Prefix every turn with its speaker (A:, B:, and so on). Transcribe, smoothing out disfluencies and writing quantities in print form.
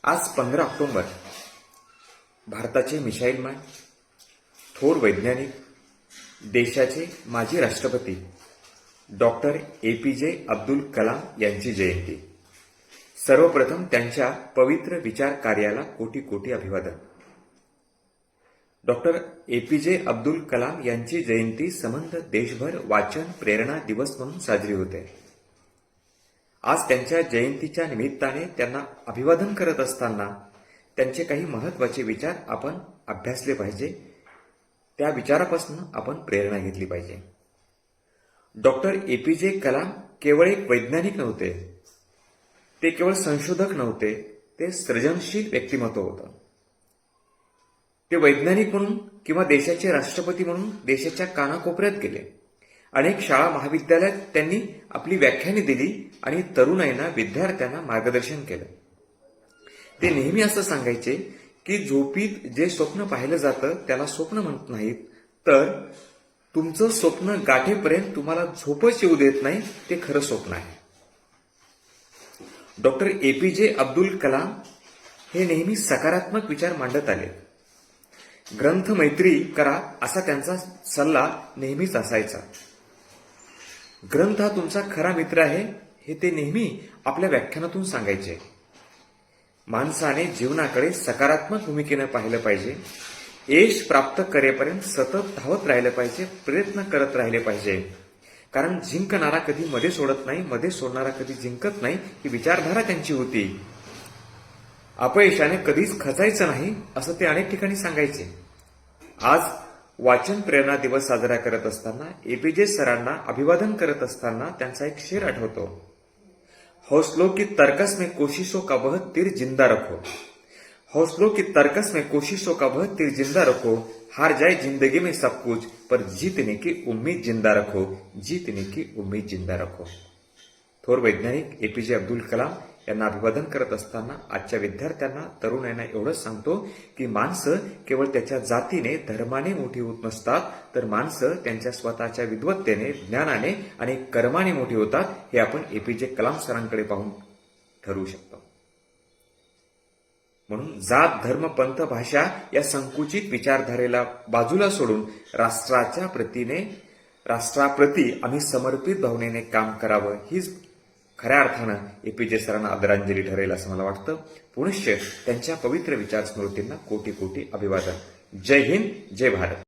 A: आज 15 ऑक्टोबर भारताचे missile man, थोर वैज्ञानिक, देशाचे माजी राष्ट्रपती डॉक्टर APJ अब्दुल कलाम यांची जयंती। सर्वप्रथम त्यांच्या पवित्र विचार कार्याला कोटी कोटी अभिवादन। डॉक्टर APJ अब्दुल कलाम यांची जयंती संबंध देशभर वाचन प्रेरणा दिवस म्हणून साजरी होते। आज त्यांच्या जयंतीच्या निमित्ताने त्यांना अभिवादन करत असताना त्यांचे काही महत्त्वाचे विचार आपण अभ्यासले पाहिजे, त्या विचारापासून आपण प्रेरणा घेतली पाहिजे। डॉक्टर APJ कलाम केवळ एक वैज्ञानिक नव्हते, ते केवळ संशोधक नव्हते, ते सृजनशील व्यक्तिमत्व होतं। ते वैज्ञानिक म्हणून किंवा देशाचे राष्ट्रपती म्हणून देशाच्या कानाकोपऱ्यात गेले। अनेक शाळा महाविद्यालयात त्यांनी आपली व्याख्याने दिली आणि तरुणाईंना, विद्यार्थ्यांना मार्गदर्शन केलं। ते नेहमी असं सांगायचे की झोपीत जे स्वप्न पाहिलं जातं त्याला स्वप्न म्हणत नाहीत, तर तुमचं स्वप्न गाठेपर्यंत तुम्हाला झोपच येऊ देत नाही ते खरं स्वप्न आहे। डॉक्टर APJ अब्दुल कलाम हे नेहमी सकारात्मक विचार मांडत आले। ग्रंथ मैत्री करा असा त्यांचा सल्ला नेहमीच असायचा। ग्रंथ हा तुमचा खरा मित्र आहे हे ते नेहमी आपल्या व्याख्यानातून सांगायचे। माणसाने जीवनाकडे सकारात्मक भूमिकेने पाहिलं पाहिजे, यश प्राप्त करेपर्यंत सतत धावत राहिलं पाहिजे, प्रयत्न करत राहिले पाहिजे, कारण जिंकणारा कधी मध्ये सोडत नाही, मध्ये सोडणारा कधी जिंकत नाही, ही विचारधारा त्यांची होती। अपयशाने कधीच खचायचं नाही असं ते अनेक ठिकाणी सांगायचे। आज वाचन प्रेरणा दिवस साजरा करत असताना APJ सरांना अभिवादन करत असताना त्यांचा एक शेर आठवतो, हौसलों की तर्कस में कोशिशों का वह तीर जिंदा रखो, हौसलों की तर्कस में कोशिशों का वह तीर जिंदा रखो, हार जाए जिंदगी में सब कुछ पर जीतने की उम्मीद जिंदा रखो, जीतने की उम्मीद जिंदा रखो। थोर वैज्ञानिक APJ अब्दुल कलाम यांना अभिवादन करत असताना आजच्या विद्यार्थ्यांना, तरुणांना एवढंच सांगतो की माणसं केवळ त्याच्या जातीने, धर्माने मोठी होत नसतात, तर माणसं त्यांच्या स्वतःच्या विद्वत्तेने, ज्ञानाने आणि कर्माने मोठी होतात, हे आपण APJ कलाम सरांकडे पाहून ठरवू शकतो। म्हणून जात, धर्म, पंथ, भाषा या संकुचित विचारधारेला बाजूला सोडून राष्ट्राप्रती आम्ही समर्पित भावनेने काम करावं, हीच खऱ्या अर्थानं APJ सरांना आदरांजली ठरेल असं मला वाटतं। पुनश्च त्यांच्या पवित्र विचार स्मृतींना कोटी कोटी अभिवादन। जय हिंद, जय भारत।